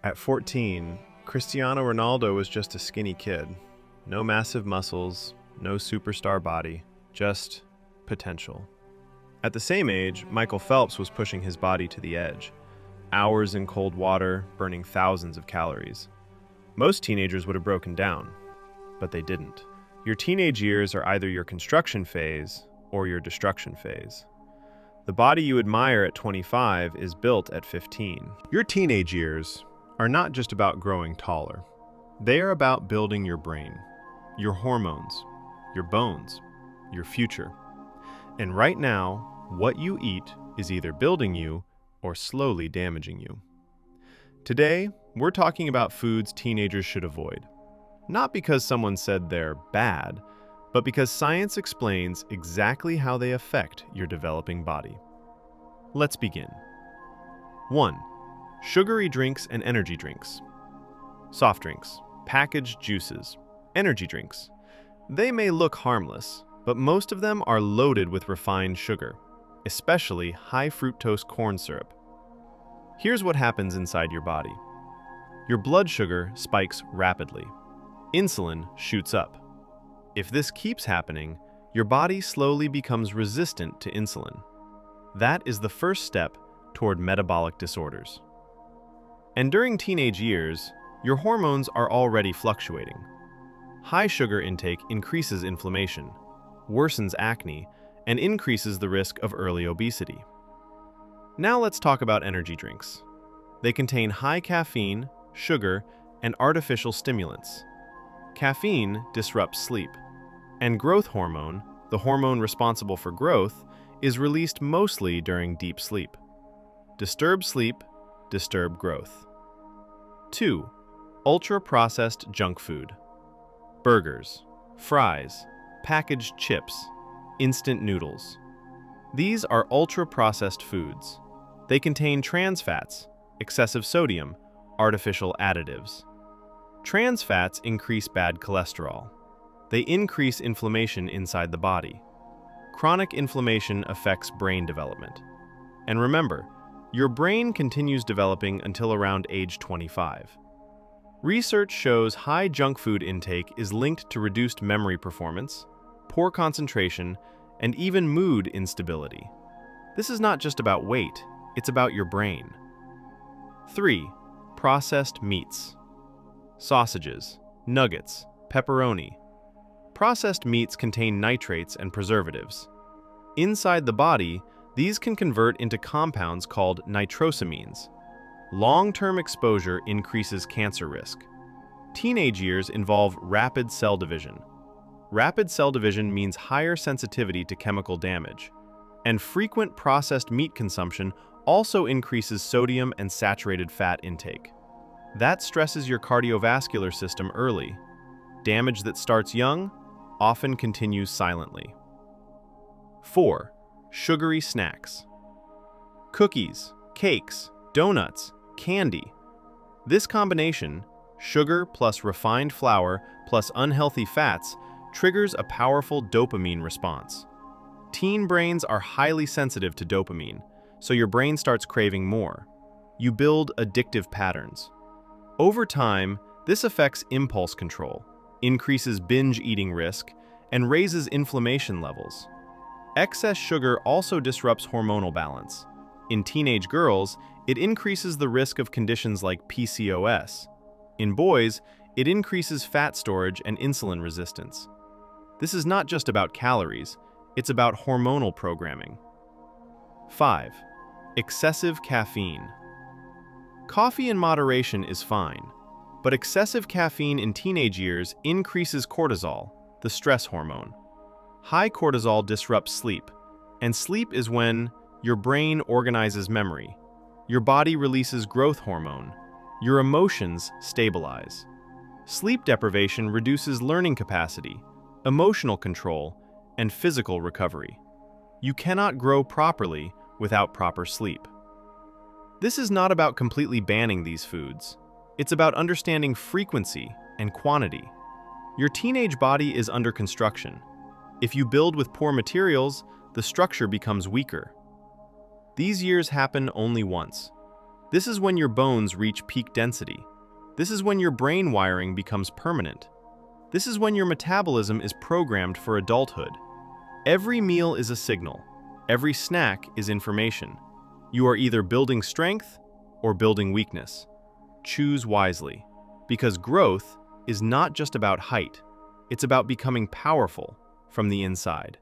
At 14, Cristiano Ronaldo was just a skinny kid. No massive muscles, no superstar body, just potential. At the same age, Michael Phelps was pushing his body to the edge. Hours in cold water, burning thousands of calories. Most teenagers would have broken down, but they didn't. Your teenage years are either your construction phase or your destruction phase. The body you admire at 25 is built at 15. Your teenage years are not just about growing taller. They are about building your brain, your hormones, your bones, your future. And right now, what you eat is either building you or slowly damaging you. Today, we're talking about foods teenagers should avoid. Not because someone said they're bad, but because science explains exactly how they affect your developing body. Let's begin. 1. Sugary drinks and energy drinks. Soft drinks, packaged juices, energy drinks. They may look harmless, but most of them are loaded with refined sugar, especially high fructose corn syrup. Here's what happens inside your body. Your blood sugar spikes rapidly. Insulin shoots up. If this keeps happening, your body slowly becomes resistant to insulin. That is the first step toward metabolic disorders. And during teenage years, your hormones are already fluctuating. High sugar intake increases inflammation, worsens acne, and increases the risk of early obesity. Now let's talk about energy drinks. They contain high caffeine, sugar, and artificial stimulants. Caffeine disrupts sleep, and growth hormone, the hormone responsible for growth, is released mostly during deep sleep. Disturbed sleep, disturb growth. 2. Ultra-processed junk food. Burgers, fries, packaged chips, instant noodles. These are ultra-processed foods. They contain trans fats, excessive sodium, artificial additives. Trans fats increase bad cholesterol. They increase inflammation inside the body. Chronic inflammation affects brain development. And remember, your brain continues developing until around age 25. Research shows high junk food intake is linked to reduced memory performance, poor concentration, and even mood instability. This is not just about weight, it's about your brain. 3. Processed meats. Sausages, nuggets, pepperoni. Processed meats contain nitrates and preservatives. Inside the body, these can convert into compounds called nitrosamines. Long-term exposure increases cancer risk. Teenage years involve rapid cell division. Rapid cell division means higher sensitivity to chemical damage. And frequent processed meat consumption also increases sodium and saturated fat intake. That stresses your cardiovascular system early. Damage that starts young often continues silently. 4. Sugary snacks. Cookies, cakes, donuts, candy. This combination, sugar plus refined flour plus unhealthy fats, triggers a powerful dopamine response. Teen brains are highly sensitive to dopamine, so your brain starts craving more. You build addictive patterns. Over time, this affects impulse control, increases binge eating risk, and raises inflammation levels. Excess sugar also disrupts hormonal balance. In teenage girls, it increases the risk of conditions like PCOS. In boys, it increases fat storage and insulin resistance. This is not just about calories, it's about hormonal programming. 5. Excessive caffeine. Coffee in moderation is fine, but excessive caffeine in teenage years increases cortisol, the stress hormone. High cortisol disrupts sleep, and sleep is when your brain organizes memory, your body releases growth hormone, your emotions stabilize. Sleep deprivation reduces learning capacity, emotional control, and physical recovery. You cannot grow properly without proper sleep. This is not about completely banning these foods. It's about understanding frequency and quantity. Your teenage body is under construction. If you build with poor materials, the structure becomes weaker. These years happen only once. This is when your bones reach peak density. This is when your brain wiring becomes permanent. This is when your metabolism is programmed for adulthood. Every meal is a signal. Every snack is information. You are either building strength or building weakness. Choose wisely, because growth is not just about height. It's about becoming powerful from the inside.